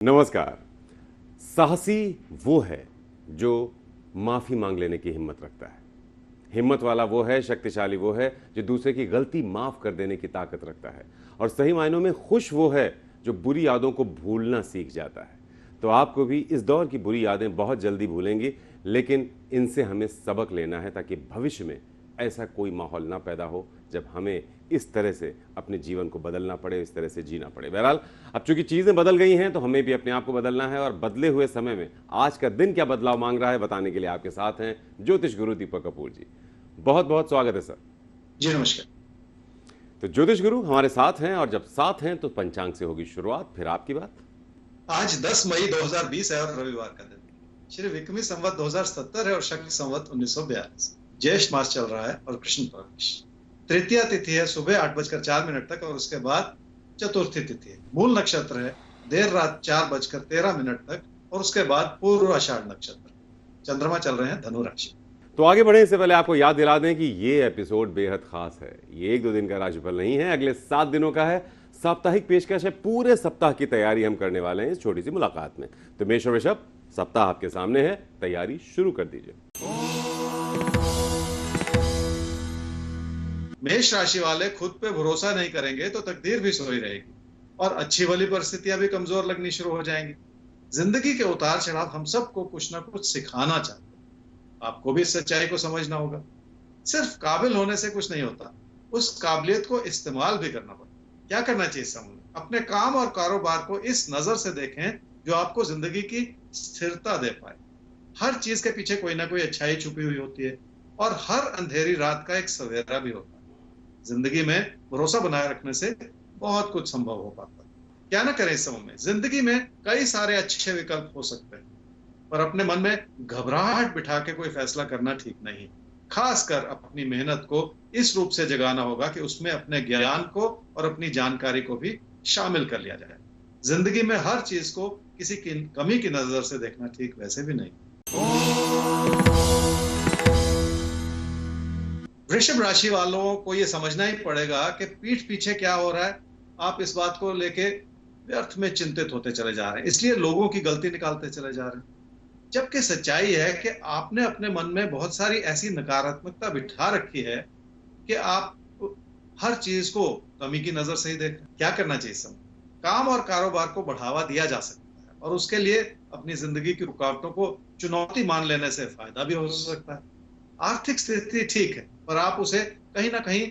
नमस्कार। साहसी वो है जो माफी मांग लेने की हिम्मत रखता है। हिम्मत वाला वो है, शक्तिशाली वो है जो दूसरे की गलती माफ कर देने की ताकत रखता है। और सही मायनों में खुश वो है जो बुरी यादों को भूलना सीख जाता है। तो आपको भी इस दौर की बुरी यादें बहुत जल्दी भूलेंगी, लेकिन इनसे हमें सबक लेना है ताकि भविष्य में ऐसा कोई माहौल ना पैदा हो जब हमें इस तरह से अपने जीवन को बदलना पड़े, इस तरह से जीना पड़े। बहरहाल, अब चूंकि चीजें बदल गई हैं तो हमें भी अपने आप को बदलना है, और बदले हुए समय में आज का दिन क्या बदलाव मांग रहा है बताने के लिए आपके साथ हैं ज्योतिष गुरु दीपक कपूर जी। बहुत बहुत स्वागत है सर। जी नमस्कार। तो ज्योतिष गुरु हमारे साथ हैं, और जब साथ हैं तो पंचांग से होगी शुरुआत, फिर आपकी बात। आज 10 मई 2020 है और रविवार का दिन। श्री विक्रमी संवत 2070 है और शक संवत 1942। ज्येष्ठ मास चल रहा है और कृष्ण पक्ष। तृतीया तिथि है सुबह 8:04 तक और उसके बाद चतुर्थी तिथि है। मूल नक्षत्र है देर रात 4:13 तक और उसके बाद पूर्व आषाढ़ नक्षत्र। चंद्रमा चल रहे हैं धनु राशि। तो आगे बढ़े इससे पहले आपको याद दिला दें कि ये एपिसोड बेहद खास है। ये एक दो दिन का राशिफल नहीं है, अगले 7 दिनों का है। साप्ताहिक पेशकश है, पूरे सप्ताह की तैयारी हम करने वाले हैं इस छोटी सी मुलाकात में। तो मेष और वृषभ, सप्ताह आपके सामने है, तैयारी शुरू कर दीजिए। मेष राशि वाले खुद पे भरोसा नहीं करेंगे तो तकदीर भी सोई रहेगी और अच्छी वाली परिस्थितियां भी कमजोर लगनी शुरू हो जाएंगी। जिंदगी के उतार चढ़ाव हम सबको कुछ ना कुछ सिखाना चाहते हैं। आपको भी इस सच्चाई को समझना होगा। सिर्फ काबिल होने से कुछ नहीं होता, उस काबिलियत को इस्तेमाल भी करना पड़ता है। क्या करना चाहिए इस समय में? अपने काम और कारोबार को इस नजर से देखें जो आपको जिंदगी की स्थिरता दे पाए। हर चीज के पीछे कोई ना कोई अच्छाई छुपी हुई होती है और हर अंधेरी रात का एक सवेरा भी होता है। जिंदगी में भरोसा बनाए रखने से बहुत कुछ संभव हो पाता है। क्या ना करें इस समय में? जिंदगी में कई सारे अच्छे विकल्प हो सकते हैं, पर अपने मन में घबराहट बिठा के कोई फैसला करना ठीक नहीं। खासकर अपनी मेहनत को इस रूप से जगाना होगा कि उसमें अपने ज्ञान को और अपनी जानकारी को भी शामिल कर लिया जाए। जिंदगी में हर चीज को किसी की कमी की नजर से देखना ठीक वैसे भी नहीं। वृषभ राशि वालों को यह समझना ही पड़ेगा कि पीठ पीछे क्या हो रहा है। आप इस बात को लेके व्यर्थ में चिंतित होते चले जा रहे हैं, इसलिए लोगों की गलती निकालते चले जा रहे हैं। जबकि सच्चाई है कि आपने अपने मन में बहुत सारी ऐसी नकारात्मकता बिठा रखी है कि आप हर चीज को कमी की नजर से ही देख। क्या करना चाहिए इस समय? काम और कारोबार को बढ़ावा दिया जा सकता है और उसके लिए अपनी जिंदगी की रुकावटों को चुनौती मान लेने से फायदा भी हो सकता है। आर्थिक स्थिति ठीक है, पर आप उसे कहीं ना कहीं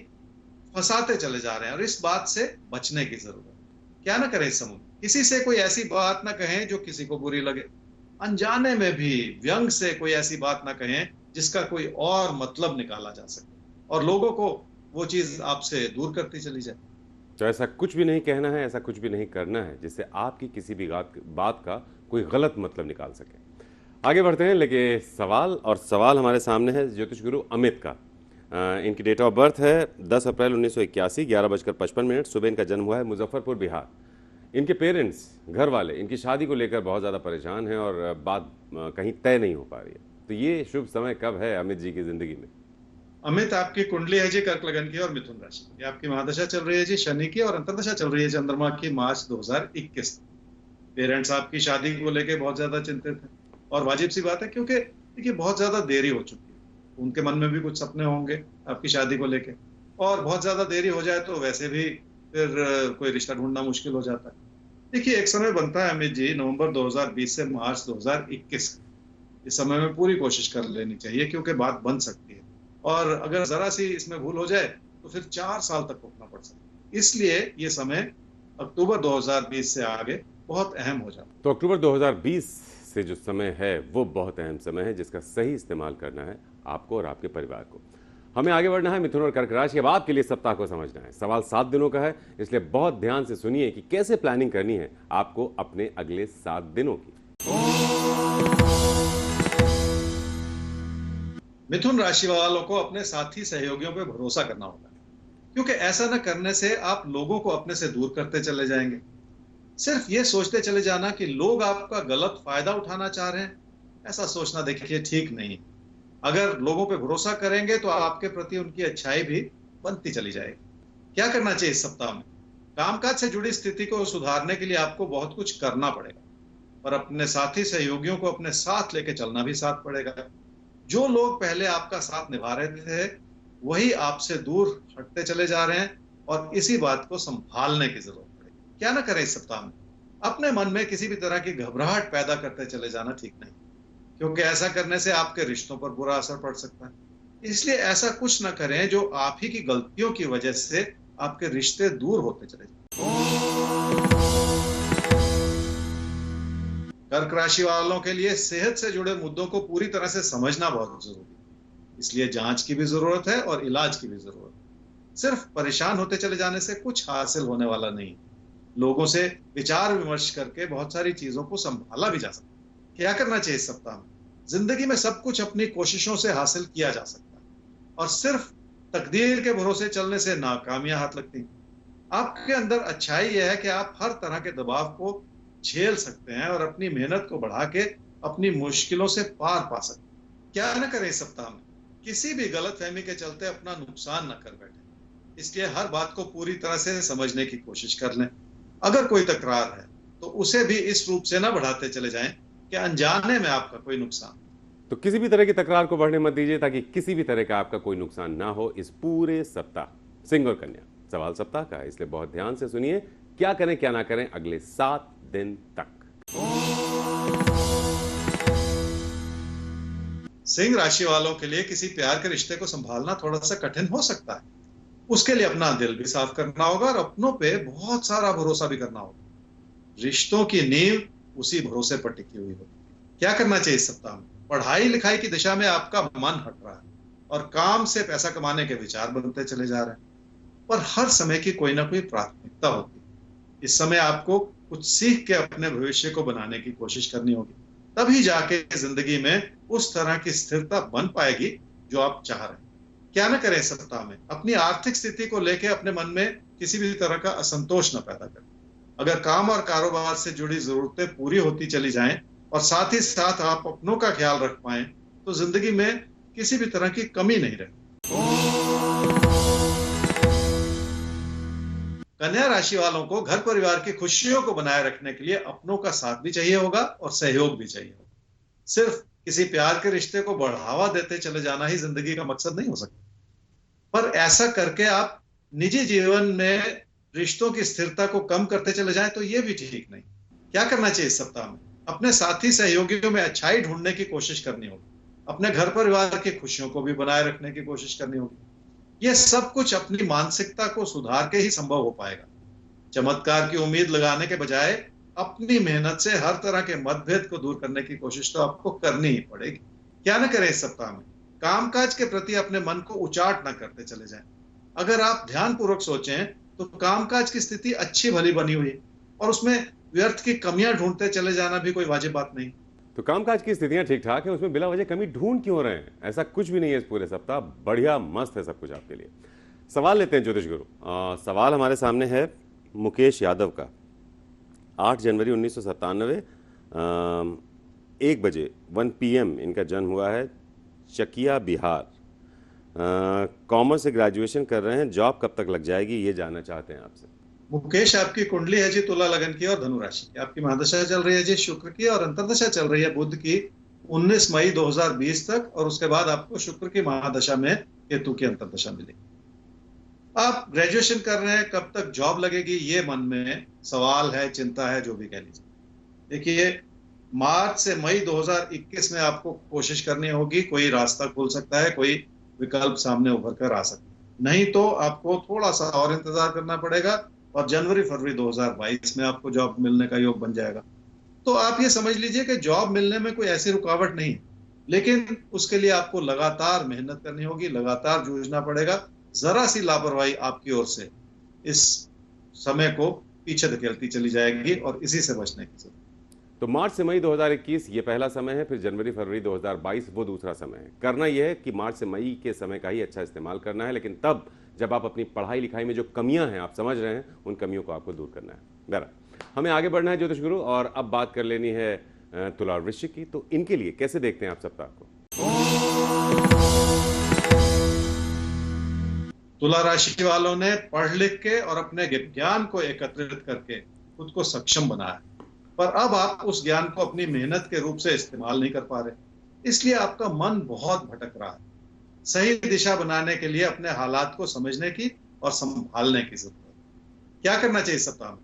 फंसाते चले जा रहे हैं और इस बात से बचने की जरूरत है। क्या ना करें इस समय? किसी से कोई ऐसी बात ना कहें जो किसी को बुरी लगे। अनजाने में भी व्यंग से कोई ऐसी बात ना कहें जिसका कोई और मतलब निकाला जा सके और लोगों को वो चीज आपसे दूर करती चली जाए। तो ऐसा कुछ भी नहीं कहना है, ऐसा कुछ भी नहीं करना है जिससे आपकी किसी भी बात का कोई गलत मतलब निकाल सके। आगे बढ़ते हैं लेके सवाल, और सवाल हमारे सामने है ज्योतिष गुरु अमित का। इनकी डेट ऑफ बर्थ है 10 अप्रैल 1981, 11:55। सुबह इनका जन्म हुआ है मुजफ्फरपुर, बिहार। इनके पेरेंट्स, घर वाले, इनकी शादी को लेकर बहुत ज़्यादा परेशान हैं और बात कहीं तय नहीं हो पा रही है। तो ये शुभ समय कब है अमित जी की ज़िंदगी में? अमित, आपकी कुंडली है जी कर्क लगन की और मिथुन राशि की। आपकी महादशा चल रही है जी शनि की और अंतर्दशा चल रही है चंद्रमा की मार्च 2021। पेरेंट्स आपकी शादी को लेकर बहुत ज्यादा चिंतित हैं और वाजिब सी बात है, क्योंकि देखिए बहुत ज्यादा देरी हो चुकी है। उनके मन में भी कुछ सपने होंगे आपकी शादी को लेकर, और बहुत ज्यादा देरी हो जाए तो वैसे भी फिर कोई रिश्ता ढूंढना मुश्किल हो जाता है। देखिए, एक समय बनता है अमित जी नवंबर 2020 से मार्च 2021। इस समय में पूरी कोशिश कर लेनी चाहिए क्योंकि बात बन सकती है, और अगर जरा सी इसमें भूल हो जाए तो फिर 4 साल तक रुकना पड़ सकता है। इसलिए ये समय अक्टूबर 2020 से आगे बहुत अहम हो जाता है। तो अक्टूबर 2020 से जो समय है वो बहुत अहम समय है जिसका सही इस्तेमाल करना है आपको और आपके परिवार को। हमें आगे बढ़ना है मिथुन और कर्क राशि। अब आपके लिए सप्ताह को समझना है। सवाल 7 दिनों का है, इसलिए बहुत ध्यान से सुनिए कि कैसे प्लानिंग करनी है आपको अपने अगले 7 दिनों की। मिथुन राशि वालों को अपने साथी सहयोगियों पर भरोसा करना होगा, क्योंकि ऐसा न करने से आप लोगों को अपने से दूर करते चले जाएंगे। सिर्फ ये सोचते चले जाना कि लोग आपका गलत फायदा उठाना चाह रहे हैं, ऐसा सोचना देखिए ठीक नहीं। अगर लोगों पे भरोसा करेंगे तो आपके प्रति उनकी अच्छाई भी बनती चली जाएगी। क्या करना चाहिए इस सप्ताह में? कामकाज से जुड़ी स्थिति को सुधारने के लिए आपको बहुत कुछ करना पड़ेगा। और अपने साथी सहयोगियों को अपने साथ लेके चलना भी साथ पड़ेगा। जो लोग पहले आपका साथ निभा रहे थे, वही आपसे दूर हटते चले जा रहे हैं और इसी बात को संभालने की जरूरत पड़ेगी। क्या ना करें इस सप्ताह में? अपने मन में किसी भी तरह की घबराहट पैदा करते चले जाना ठीक नहीं, क्योंकि ऐसा करने से आपके रिश्तों पर बुरा असर पड़ सकता है। इसलिए ऐसा कुछ ना करें जो आप ही की गलतियों की वजह से आपके रिश्ते दूर होते चले जाएं। कर्क राशि वालों के लिए सेहत से जुड़े मुद्दों को पूरी तरह से समझना बहुत जरूरी है। इसलिए जांच की भी जरूरत है और इलाज की भी जरूरत है। सिर्फ परेशान होते चले जाने से कुछ हासिल होने वाला नहीं। लोगों से विचार विमर्श करके बहुत सारी चीजों को संभाला भी जा सकता है। क्या करना चाहिए इस सप्ताह में? जिंदगी में सब कुछ अपनी कोशिशों से हासिल किया जा सकता है और सिर्फ तकदीर के भरोसे चलने से नाकामियां हाथ लगती हैं। आपके अंदर अच्छाई यह है कि आप हर तरह के दबाव को झेल सकते हैं और अपनी मेहनत को बढ़ा के अपनी मुश्किलों से पार पा सकते हैं। क्या न करें इस सप्ताह में? किसी भी गलतफहमी के चलते अपना नुकसान न कर बैठे। इसलिए हर बात को पूरी तरह से समझने की कोशिश कर लें। अगर कोई तकरार है तो उसे भी इस रूप से ना बढ़ाते चले जाएं कि अनजाने में आपका कोई नुकसान। तो किसी भी तरह की तकरार को बढ़ने मत दीजिए ताकि किसी भी तरह का आपका कोई नुकसान ना हो इस पूरे सप्ताह। सिंह और कन्या, सवाल सप्ताह का है, इसलिए बहुत ध्यान से सुनिए। क्या करें क्या ना करें अगले 7 दिन तक। सिंह राशि वालों के लिए किसी प्यार के रिश्ते को संभालना थोड़ा सा कठिन हो सकता है। उसके लिए अपना दिल भी साफ करना होगा और अपनों पे बहुत सारा भरोसा भी करना होगा। रिश्तों की नींव उसी भरोसे पर टिकी हुई होगी। क्या करना चाहिए इस सप्ताह में? पढ़ाई लिखाई की दिशा में आपका मन हट रहा है और काम से पैसा कमाने के विचार बनते चले जा रहे हैं, पर हर समय की कोई ना कोई प्राथमिकता होती है। इस समय आपको कुछ सीख के अपने भविष्य को बनाने की कोशिश करनी होगी, तभी जाके जिंदगी में उस तरह की स्थिरता बन पाएगी जो आप चाह रहे हैं। क्या ना करें इस सप्ताह में? अपनी आर्थिक स्थिति को लेके अपने मन में किसी भी तरह का असंतोष न पैदा करें। अगर काम और कारोबार से जुड़ी जरूरतें पूरी होती चली जाएं और साथ ही साथ आप अपनों का ख्याल रख पाएं, तो जिंदगी में किसी भी तरह की कमी नहीं रहेगी। कन्या राशि वालों को घर परिवार की खुशियों को बनाए रखने के लिए अपनों का साथ भी चाहिए होगा और सहयोग भी चाहिए होगा। सिर्फ किसी प्यार के रिश्ते को बढ़ावा देते चले जाना ही जिंदगी का मकसद नहीं हो सकता, पर ऐसा करके आप निजी जीवन में रिश्तों की स्थिरता को कम करते चले जाएं तो ये भी ठीक नहीं। क्या करना चाहिए इस सप्ताह में? अपने साथी सहयोगियों में अच्छाई ढूंढने की कोशिश करनी होगी। अपने घर परिवार की खुशियों को भी बनाए रखने की कोशिश करनी होगी। यह सब कुछ अपनी मानसिकता को सुधार के ही संभव हो पाएगा। चमत्कार की उम्मीद लगाने के बजाय अपनी मेहनत से हर तरह के मतभेद को दूर करने की कोशिश तो आपको करनी ही पड़ेगी। क्या न करें इस सप्ताह में? कामकाज के प्रति अपने मन को उचाट न करते चले जाएं। अगर आप ध्यानपूर्वक सोचें तो कामकाज की स्थिति अच्छी भली बनी हुई है और उसमें व्यर्थ की कमियां ढूंढते चले जाना भी कोई वाजिब बात नहीं। तो कामकाज की स्थितियां ठीक ठाक हैं, उसमें बिला वजह कमी ढूंढ क्यों रहे हैं? ऐसा कुछ भी नहीं है इस पूरे सप्ताह। बढ़िया मस्त है सब कुछ आपके लिए। सवाल लेते हैं ज्योतिष गुरु। सवाल हमारे सामने है मुकेश यादव का। 8 जनवरी 1997 1 बजे 1 PM इनका जन्म हुआ है, चकिया बिहार। कॉमर्स से ग्रेजुएशन कर रहे हैं। जॉब कब तक लग जाएगी ये जानना चाहते हैं आपसे। मुकेश, आपकी कुंडली है जी तुला लगन की और धनु राशि की। आपकी महादशा चल रही है जी शुक्र की और अंतर्दशा चल रही है बुध की 19 मई 2020 तक, और उसके बाद आपको शुक्र की महादशा में केतु की अंतर्दशा मिलेगी। आप ग्रेजुएशन कर रहे हैं, कब तक जॉब लगेगी ये मन में सवाल है, चिंता है, जो भी कह लीजिए। देखिए, मार्च से मई 2021 में आपको कोशिश करनी होगी। कोई रास्ता खुल सकता है, कोई विकल्प सामने उभर कर आ सकता है, नहीं तो आपको थोड़ा सा और इंतजार करना पड़ेगा और जनवरी फरवरी 2022 में आपको जॉब मिलने का योग बन जाएगा। तो आप ये समझ लीजिए कि जॉब मिलने में कोई ऐसी रुकावट नहीं, लेकिन उसके लिए आपको लगातार मेहनत करनी होगी, लगातार जूझना पड़ेगा। जरा सी लापरवाही आपकी ओर से इस समय को पीछे धकेलती चली जाएगी और इसी से बचने की जरूरत। तो मार्च से मई 2021 ये पहला समय है, फिर जनवरी फरवरी 2022 वो दूसरा समय है। करना यह है कि मार्च से मई के समय का ही अच्छा इस्तेमाल करना है, लेकिन तब जब आप अपनी पढ़ाई लिखाई में जो कमियां हैं आप समझ रहे हैं, उन कमियों को आपको दूर करना है। बहरहाल हमें आगे बढ़ना है ज्योतिष गुरु, और अब बात कर लेनी है तुला और वृश्चिक की। तो इनके लिए कैसे देखते हैं आप सप्ताह को? तुला राशि वालों ने पढ़ लिख के और अपने ज्ञान को एकत्रित करके खुद को सक्षम बनाया, पर अब आप उस ज्ञान को अपनी मेहनत के रूप से इस्तेमाल नहीं कर पा रहे, इसलिए आपका मन बहुत भटक रहा है। सही दिशा बनाने के लिए अपने हालात को समझने की और संभालने की जरूरत है। क्या करना चाहिए इस सप्ताह में?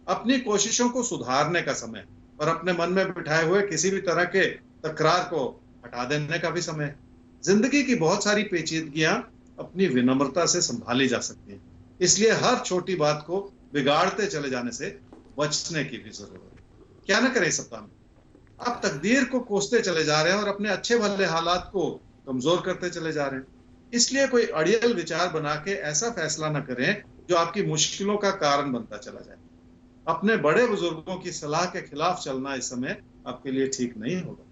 अपनी कोशिशों को सुधारने का समय और अपने मन में बिठाए हुए किसी भी तरह के तकरार को हटा देने का भी समय है। जिंदगी की बहुत सारी पेचीदगियां अपनी विनम्रता से संभाली जा सकती हैं, इसलिए हर छोटी बात को बिगाड़ते चले जाने से बचने की भी जरूरत है। क्या ना करें इस सप्ताह में? आप तकदीर को कोसते चले जा रहे हैं और अपने अच्छे भले हालात को कमजोर करते चले जा रहे हैं। इसलिए कोई अड़ियल विचार बना के ऐसा फैसला न करें जो आपकी मुश्किलों का कारण बनता चला जाए। अपने बड़े बुजुर्गों की सलाह के खिलाफ चलना इस समय आपके लिए ठीक नहीं होगा।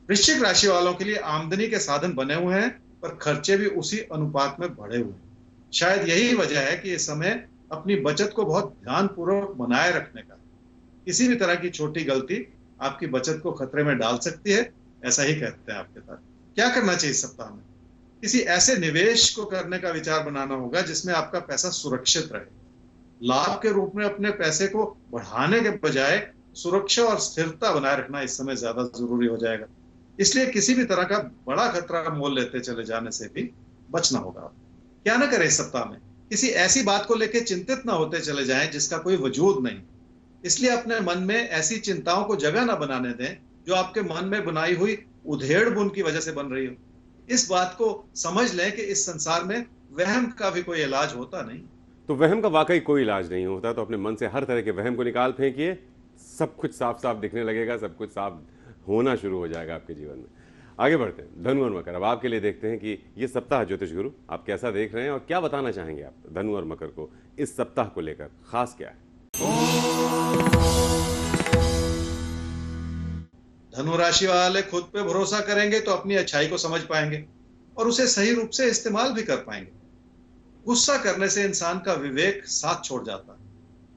वृश्चिक राशि वालों के लिए आमदनी के साधन बने हुए हैं, पर खर्चे भी उसी अनुपात में बढ़े हुए हैं। शायद यही वजह है कि इस समय अपनी बचत को बहुत ध्यानपूर्वक बनाए रखने का। किसी भी तरह की छोटी गलती आपकी बचत को खतरे में डाल सकती है, ऐसा ही कहते हैं आपके साथ। क्या करना चाहिए इस सप्ताह में? किसी ऐसे निवेश को करने का विचार बनाना होगा जिसमें आपका पैसा सुरक्षित रहे। लाभ के रूप में अपने पैसे को बढ़ाने के बजाय सुरक्षा और स्थिरता बनाए रखना इस समय ज्यादा जरूरी हो जाएगा। इसलिए किसी भी तरह का बड़ा खतरा मोल लेते चले जाने से भी बचना होगा। क्या ना करें इस सप्ताह में? किसी ऐसी बात को लेकर चिंतित ना होते चले जाएं जिसका कोई वजूद नहीं। इसलिए अपने मन में ऐसी चिंताओं को जगह ना बनाने दें जो आपके मन में बनाई हुई उधेड़ बुन की वजह से बन रही हो। इस बात को समझ लें कि इस संसार में वहम का भी कोई इलाज होता नहीं। तो वहम का वाकई कोई इलाज नहीं होता, तो अपने मन से हर तरह के वहम को निकाल फेंकिए, सब कुछ साफ साफ दिखने लगेगा, सब कुछ साफ होना शुरू हो जाएगा आपके जीवन में। आगे बढ़ते हैं धनु और मकर। अब आपके लिए देखते हैं कि ये सप्ताह ज्योतिष गुरु आप कैसा देख रहे हैं और क्या बताना चाहेंगे आप धनु और मकर को इस सप्ताह को लेकर, खास क्या है? धनु राशि वाले खुद पे भरोसा करेंगे तो अपनी अच्छाई को समझ पाएंगे और उसे सही रूप से इस्तेमाल भी कर पाएंगे। गुस्सा करने से इंसान का विवेक साथ छोड़ जाता है,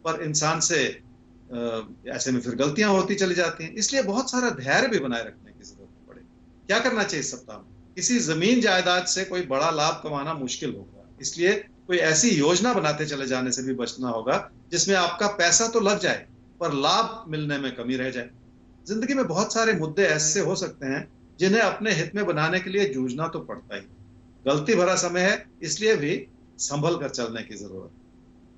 पर इंसान से ऐसे में फिर गलतियां होती चली जाती हैं। इसलिए बहुत सारा धैर्य भी बनाए रखने की जरूरत पड़ेगी। क्या करना चाहिए इस सप्ताह में? किसी जमीन जायदाद से कोई बड़ा लाभ कमाना मुश्किल होगा, इसलिए कोई ऐसी योजना बनाते चले जाने से भी बचना होगा जिसमें आपका पैसा तो लग जाए पर लाभ मिलने में कमी रह जाए। जिंदगी में बहुत सारे मुद्दे ऐसे हो सकते हैं जिन्हें अपने हित में बनाने के लिए जूझना तो पड़ता ही। गलती भरा समय है, इसलिए भी संभल कर चलने की जरूरत।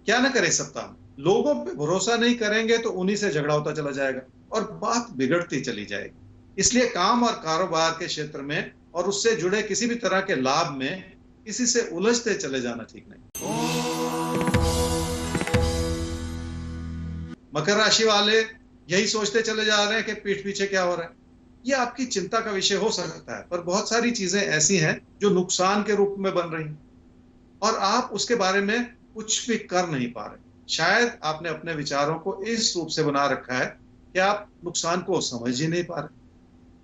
क्या ना करें इस सप्ताह में? लोगों पे भरोसा नहीं करेंगे तो उन्हीं से झगड़ा होता चला जाएगा और बात बिगड़ती चली जाएगी। इसलिए काम और कारोबार के क्षेत्र में और उससे जुड़े किसी भी तरह के लाभ में किसी से उलझते चले जाना ठीक नहीं। मकर राशि वाले यही सोचते चले जा रहे हैं कि पीठ पीछे क्या हो रहा है। ये आपकी चिंता का विषय हो सकता है, पर बहुत सारी चीजें ऐसी हैं जो नुकसान के रूप में बन रही हैं और आप उसके बारे में कुछ भी कर नहीं पा रहे। शायद आपने अपने विचारों को इस रूप से बना रखा है कि आप नुकसान को समझ ही नहीं पा रहे।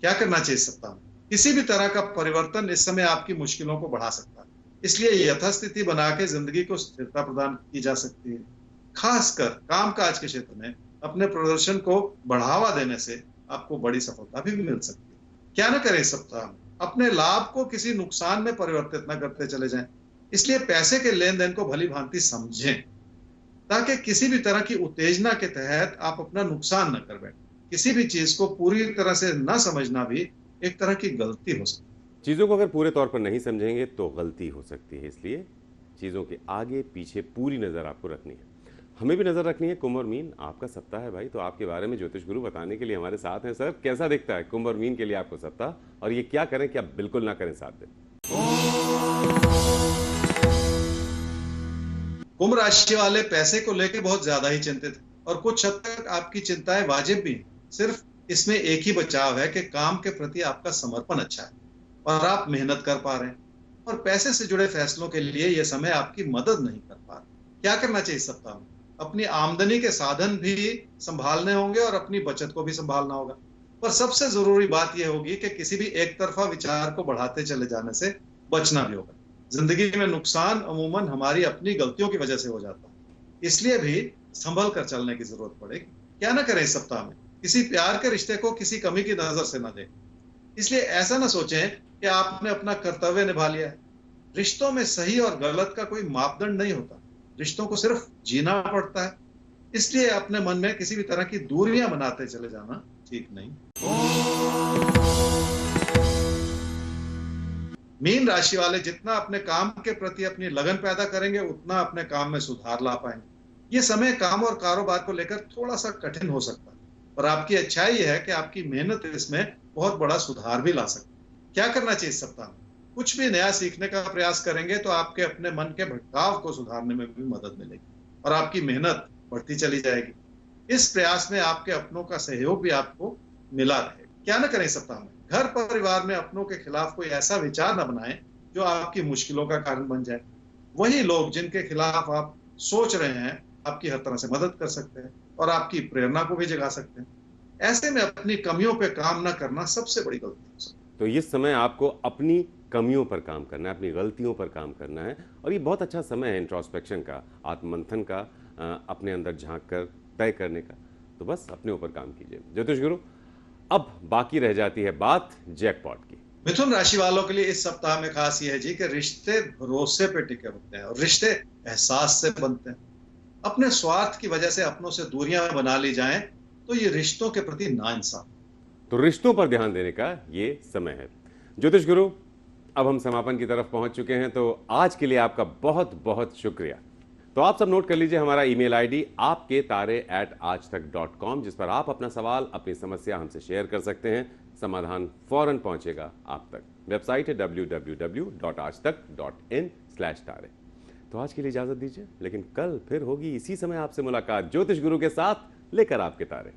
क्या करना चाहिए इस सप्ताह में? किसी भी तरह का परिवर्तन इस समय आपकी मुश्किलों को बढ़ा सकता है, इसलिए यथास्थिति बना के जिंदगी को स्थिरता प्रदान की जा सकती है। खासकर कामकाज के क्षेत्र में अपने प्रदर्शन को बढ़ावा देने से आपको बड़ी सफलता भी मिल सकती है। क्या ना करें इस सप्ताह में? अपने लाभ को किसी नुकसान में परिवर्तित न करते चले जाएं। इसलिए पैसे के लेन देन को भली भांति समझें ताकि किसी भी तरह की उत्तेजना के तहत आप अपना नुकसान न कर बैठें। किसी भी चीज को पूरी तरह से न समझना भी एक तरह की गलती हो सकती है। चीज़ों को अगर पूरे तौर पर नहीं समझेंगे तो गलती हो सकती है, इसलिए चीज़ों के आगे पीछे पूरी नज़र आपको रखनी है। हमें भी नज़र रखनी है। कुंभ और मीन आपका सप्ताह है भाई, तो आपके बारे में ज्योतिष गुरु बताने के लिए हमारे साथ हैं। सर, कैसा दिखता है कुंभ और मीन के लिए आपको सप्ताह, और ये क्या करें क्या बिल्कुल ना करें 7 दिन? कुंभ राशि वाले पैसे को लेकर बहुत ज्यादा ही चिंतित है और कुछ हद तक आपकी चिंताएं वाजिब भी हैं। सिर्फ इसमें एक ही बचाव है कि काम के प्रति आपका समर्पण अच्छा है और आप मेहनत कर पा रहे हैं, और पैसे से जुड़े फैसलों के लिए यह समय आपकी मदद नहीं कर पा रहा। क्या करना चाहिए इस सप्ताह में? अपनी आमदनी के साधन भी संभालने होंगे और अपनी बचत को भी संभालना होगा, पर सबसे जरूरी बात यह होगी कि किसी भी एक तरफा विचार को बढ़ाते चले जाने से बचना भी होगा। जिंदगी में नुकसान अमूमन हमारी अपनी गलतियों की वजह से हो जाता है, इसलिए भी संभल कर चलने की जरूरत पड़ेगी। क्या ना करें इस सप्ताह में? किसी प्यार के रिश्ते को किसी कमी की नजर से ना देखें। इसलिए ऐसा ना सोचें कि आपने अपना कर्तव्य निभा लिया है। रिश्तों में सही और गलत का कोई मापदंड नहीं होता। रिश्तों को सिर्फ जीना पड़ता है। इसलिए अपने मन में किसी भी तरह की दूरियां बनाते चले जाना ठीक नहीं। मीन राशि वाले जितना अपने काम के प्रति अपनी लगन पैदा करेंगे, उतना अपने काम में सुधार ला पाएंगे। ये समय काम और कारोबार को लेकर थोड़ा सा कठिन हो सकता है, पर आपकी अच्छाई है कि आपकी मेहनत इसमें बहुत बड़ा सुधार भी ला सकती है। क्या करना चाहिए इस सप्ताह में? कुछ भी नया सीखने का प्रयास करेंगे तो आपके अपने मन के भटकाव को सुधारने में भी मदद मिलेगी और आपकी मेहनत बढ़ती चली जाएगी। इस प्रयास में आपके अपनों का सहयोग भी आपको मिला रहेगा। क्या न करें इस सप्ताह में? घर परिवार में अपनों के खिलाफ कोई ऐसा विचार न बनाएं जो आपकी मुश्किलों का कारण बन जाए। वही लोग जिनके खिलाफ आप सोच रहे हैं आपकी हर तरह से मदद कर सकते हैं और आपकी प्रेरणा को भी जगा सकते हैं। ऐसे में अपनी कमियों पे काम न करना सबसे बड़ी गलती है। तो इस समय आपको अपनी कमियों पर काम करना है, अपनी गलतियों पर काम करना है, और ये बहुत अच्छा समय है इंट्रोस्पेक्शन का, आत्ममंथन का, अपने अंदर झांक कर तय करने का। तो बस अपने ऊपर काम कीजिए ज्योतिष गुरु। अब बाकी रह जाती है बात जैकपॉट की। मिथुन राशि वालों के लिए इस सप्ताह में खास ये है जी कि रिश्ते भरोसे पे टिके होते हैं और रिश्ते एहसास से बनते हैं। अपने स्वार्थ की वजह से अपनों से दूरियां बना ली जाएं तो ये रिश्तों के प्रति नाइंसाफ। तो रिश्तों पर ध्यान देने का ये समय है। ज्योतिष गुरु, अब हम समापन की तरफ पहुंच चुके हैं, तो आज के लिए आपका बहुत बहुत शुक्रिया। तो आप सब नोट कर लीजिए हमारा ईमेल आईडी aapketare@aajtak.com, जिस पर आप अपना सवाल, अपनी समस्या हमसे शेयर कर सकते हैं। समाधान फौरन पहुंचेगा आप तक। वेबसाइट है www.aajtak.in/tare। तो आज के लिए इजाजत दीजिए, लेकिन कल फिर होगी इसी समय आपसे मुलाकात ज्योतिष गुरु के साथ लेकर आपके तारे।